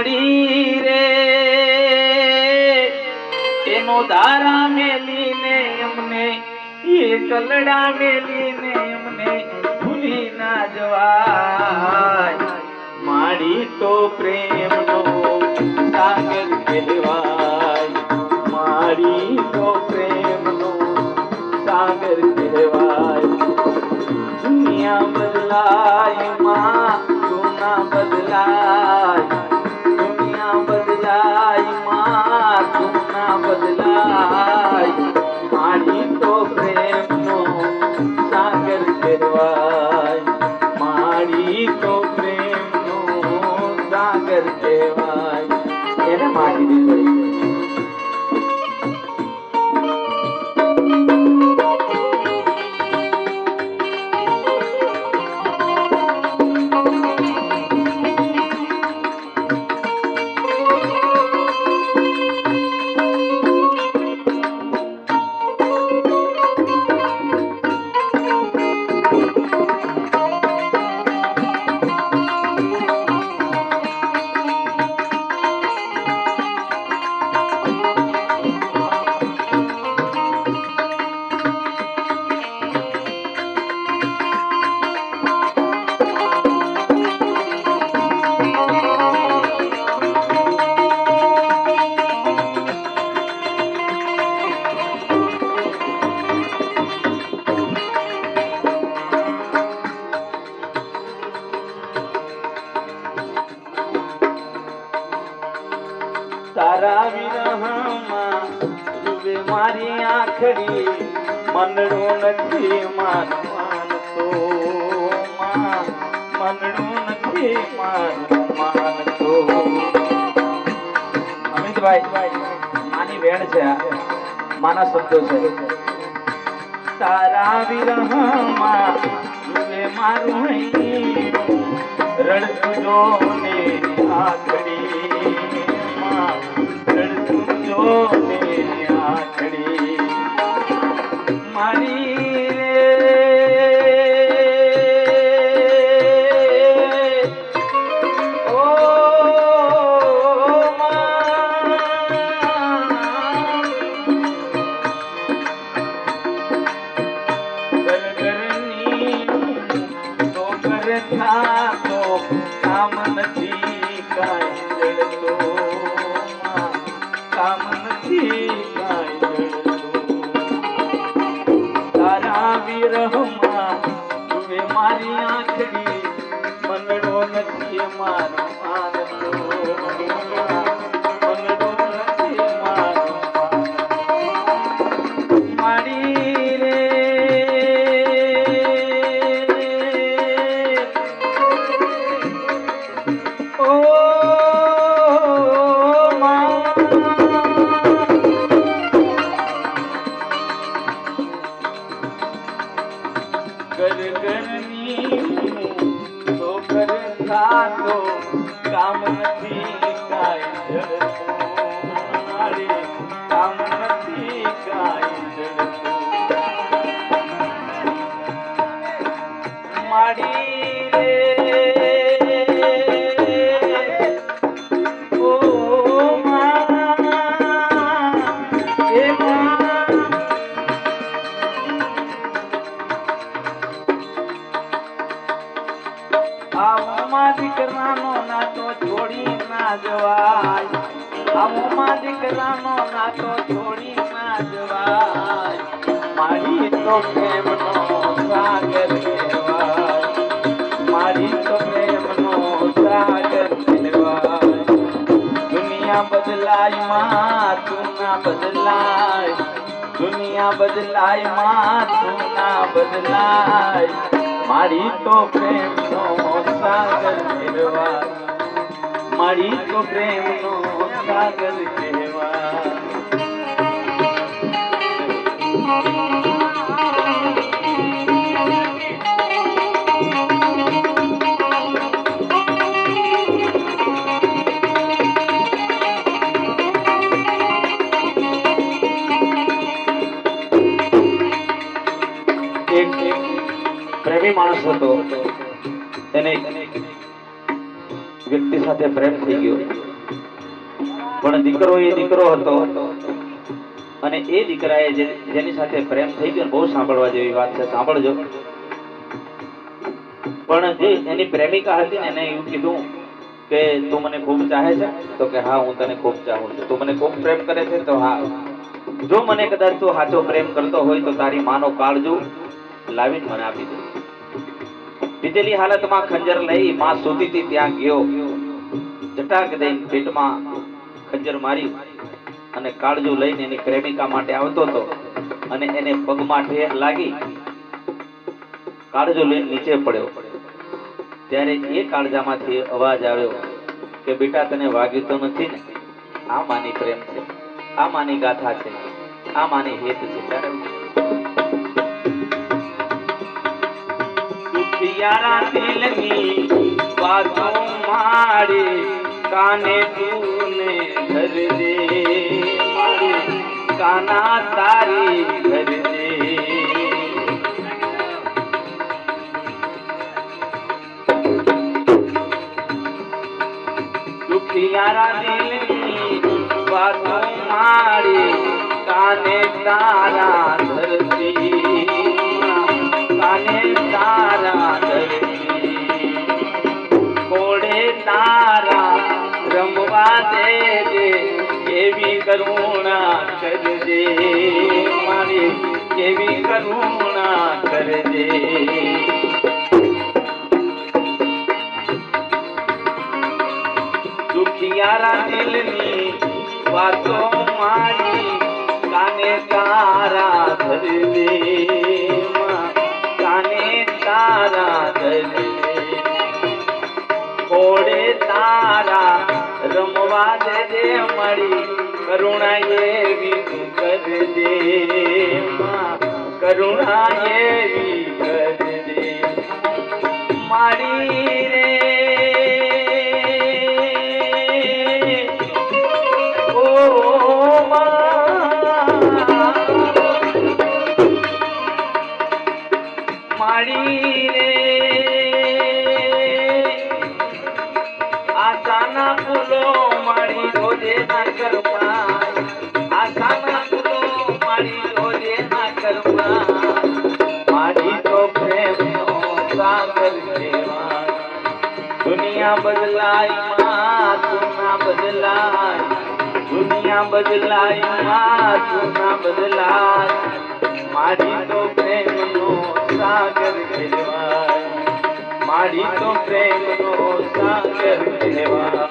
માડી રે એનો ધારા મેલીને અમને એ કલડા મેલીને અમને ભૂલી ના જવાય માડી તો પ્રેમનો સાગર કહેવાય માડી તો પ્રેમનો સાગર કહેવાય દુનિયા બદલાય માં તું ના બદલાય દુનિયા બદલાય માં તું ના બદલાય માડી તો પ્રેમનો સાગર કહેવાય માડી તો પ્રેમનો સાગર કહેવાય એને માડી દીકરી તારા વિરહમાં ડૂબે મારી આંખડી મનડું નથી મારું માનતો મનડું નથી મારું માનતો અમિતભાઈ માની વેણ છે માના શબ્દો છે તારા વિરહમાં ડૂબે મારું રડતું જોને આંખડી મારી રે ઓ ગરગરની તો કરતા તો કામ નથી કાંઈ જડતો કામ નથી તારા વિરહમાં તું મારી આંખડી મનડો નથી મારો માનતો મનડો નથી મારો માડી રે ઓ ગરગરની તો કરતા તો કામ નથી કાંઈ જડતું મારે કામ નથી કાંઈ જડતું માડી રે ઓ દીકરાનો નાતો છોડી ના જવાય આમાં દીકરાનો નાતો છોડી ના જવાય મારી તો પ્રેમનો સાગર કહેવાય મારી તો પ્રેમનો સાગર કહેવાય દુનિયા બદલાય માં તું ના બદલાય દુનિયા બદલાય માં તું ના બદલાય મારી તો પ્રેમનો સાગર કહેવાય મારી તો પ્રેમનો સાગર કહેવાય એક પ્રેમી માણસ હતો, તેને વ્યક્તિ સાથે પ્રેમ થઈ ગયો. પણ દીકરો એ દીકરો હતો અને એ દીકરાએ જેની સાથે પ્રેમ થઈ ગયો, બહુ સાંભળવા જેવી વાત છે, સાંભળજો. પણ જે એની પ્રેમિકા હતી ને એને એવું કીધું કે તું મને ખૂબ ચાહે છે? તો કે હા, હું તને ખૂબ ચાહું છું. તું મને ખૂબ પ્રેમ કરે છે? તો હા. જો મને કદાચ તું સાચો પ્રેમ કરતો હોય તો તારી માનો કાળજુ લાવીને મને આપી દે. પીધેલી હાલતમાં ખંજર લઈ માં સૂતી હતી ત્યાં ગયો, ચટાક દઈને પેટમાં ખંજર મારી અને કાળજુ લઈને એની પ્રેમિકા માટે આવતો હતો અને એને પગમાં ઠેર લાગી, કાળજો લઈને નીચે પડ્યો. ત્યારે એ કાળજામાંથી અવાજ આવ્યો કે બેટા તને વાગ્યું તો નથી ને? આ માની પ્રેમ છે, આ માની ગાથા છે, આ માની હેત છે. ત્યારે દુખિયારા દિલની વાતો મારી કાને તુને ધરજે, મારી કાના તારી ધરજે. દુખિયારા દિલની વાતો મારી કાને તારા ધરતી, કાને તારા ધરતી. કોડે તારા રમવા દેજે, કેવી કરુણા કરજે, મારી કેવી કરુણા કરજે. દુખિયારા દિલની વાતો મારી કાને તારા ધરજે, કાને તારા ધરજે. કોડે તારા રમવા દેજે, મારી કરુણા એવી કરજે, કરુણા એવી કરજે. મારી રે મારી રે આશાના ફૂલો મારી રોજે ના કરમાં, આશાના ફૂલો મારી રોજે ના કરમાં. મારી તો પ્રેમનો સાગર કહેવાય. દુનિયા બદલાય માં તું ના બદલાય, દુનિયા બદલાય માં તું ના બદલાય. મારી તો પ્રેમનો સાગર કહેવાય, મારી તો પ્રેમનો સાગર કહેવાય.